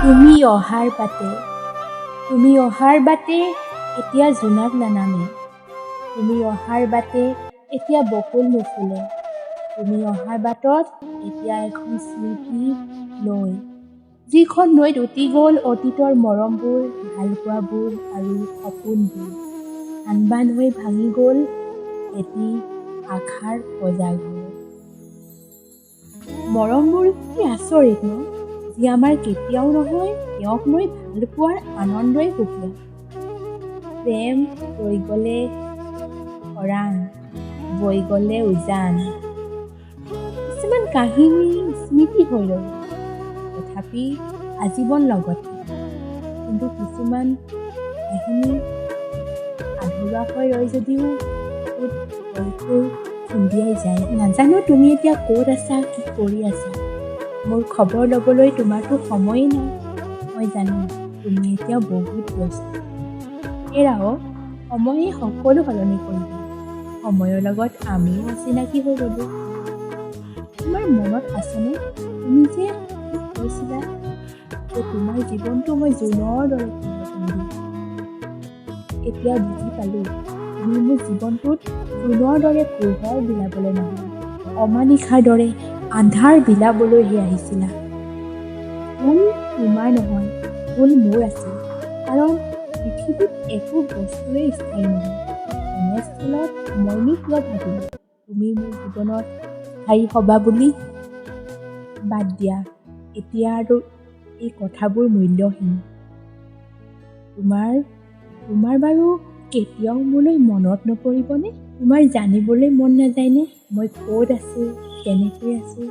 তুমি অহাৰ বাটে, তুমি অহাৰ বাটে এতিয়া জোনাক নানামে, তুমি অহাৰ বাটে এতিয়া বকুল নুফুলে, তুমি অহাৰ বাটত এতিয়া এখন স্মৃতি নৈ, যিখন নৈত উটি গ'ল অতীতৰ মৰমবোৰ, ভালপোৱাবোৰ আৰু সপোনবোৰ, আনবান হৈ ভাঙি গ'ল এটি আশাৰ পজাঘৰ। মৰমবোৰ কি আচৰিত ন, যি আমাৰ কেতিয়াও নহয় তেওঁক লৈ ভাল পোৱাৰ আনন্দই সুকীয়া। প্ৰেম ৰৈ গ'লে খৰাং, বৈ গ'লে উজান, কিছুমান কাহিনী স্মৃতি হৈ ৰ'ল, তথাপি আজীৱন লগত থাকে। কিন্তু কিছুমান কাহিনী আধৰুৱা হৈ ৰয় যদিও হয়তো খুন্দিয়াই যায়। নাজানো তুমি এতিয়া ক'ত আছা, কি কৰি আছা, মোৰ খবৰ ল'বলৈ তোমাৰতো সময়েই নাই। মই জানো তুমি এতিয়া বহুত ব্যস্ত। এৰাও সময়ে সকলো সলনি কৰি দিয়ে, সময়ৰ লগত আমিও অচিনাকি হৈ গ'লোঁ। তোমাৰ মনত আছেনে তুমি যে কৈছিলা যে তোমাৰ জীৱনটো মই জোনৰ দৰে পৰিৱৰ্তন দিম। এতিয়া বুজি পালোঁ তুমি মোৰ জীৱনটোত জোনৰ দৰে পোহৰ বিলাবলৈ নহয়, অমানিশাৰ দৰে আন্ধাৰ বিলাবলৈহে আহিছিলা। ভুল তোমাৰ নহয়, ভুল মোৰ আছিল, কাৰণ পৃথিৱীত একো বস্তুৱেই স্থায়ী নহয়। তেনেস্থলত মইনো কিয় ভাবিলোঁ তুমি মোৰ জীৱনত স্থায়ী হ'বা বুলি। বাদ দিয়া, এতিয়া আৰু এই কথাবোৰ মূল্যহীন। তোমাৰ বাৰু কেতিয়াও মোলৈ মনত নপৰিবনে? তোমাৰ জানিবলৈ মন নাযায়নে মই ক'ত আছোঁ, কেনেকৈ আছোঁ?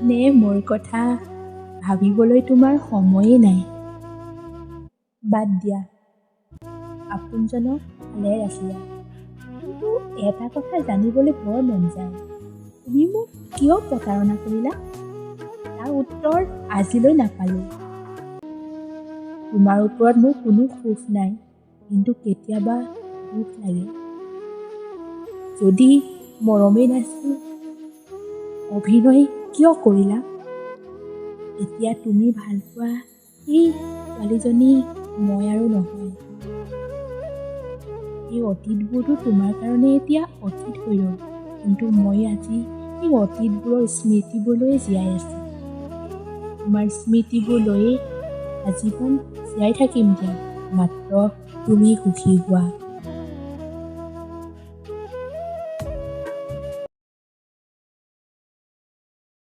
নে মোৰ কথা ভাবিবলৈ তোমাৰ সময়েই নাই? বাদ দিয়া, আপোনজনক ভালে ৰাখিলা, কিন্তু এটা কথা জানিবলৈ বৰ মন যায়, তুমি মোক কিয় প্ৰতাৰণা কৰিলা? তাৰ উত্তৰ আজিলৈ নাপালোঁ। তোমাৰ ওপৰত মোৰ কোনো সুখ নাই, কিন্তু কেতিয়াবা দুখ লাগে। যদি মৰমেই নাছিল, অভিনয় কিয় কৰিলা? এতিয়া তুমি ভালপোৱা এই ছোৱালীজনী মই আৰু নহয়। এই অতীতবোৰতো তোমাৰ কাৰণে এতিয়া অতীত হৈ ৰ'ল, কিন্তু মই আজি এই অতীতবোৰৰ স্মৃতিবোৰ জীয়াই আছোঁ। তোমাৰ স্মৃতিবোৰ লৈয়ে আজীৱন জীয়াই থাকিম দিয়া, মাত্ৰ তুমি সুখী হোৱা।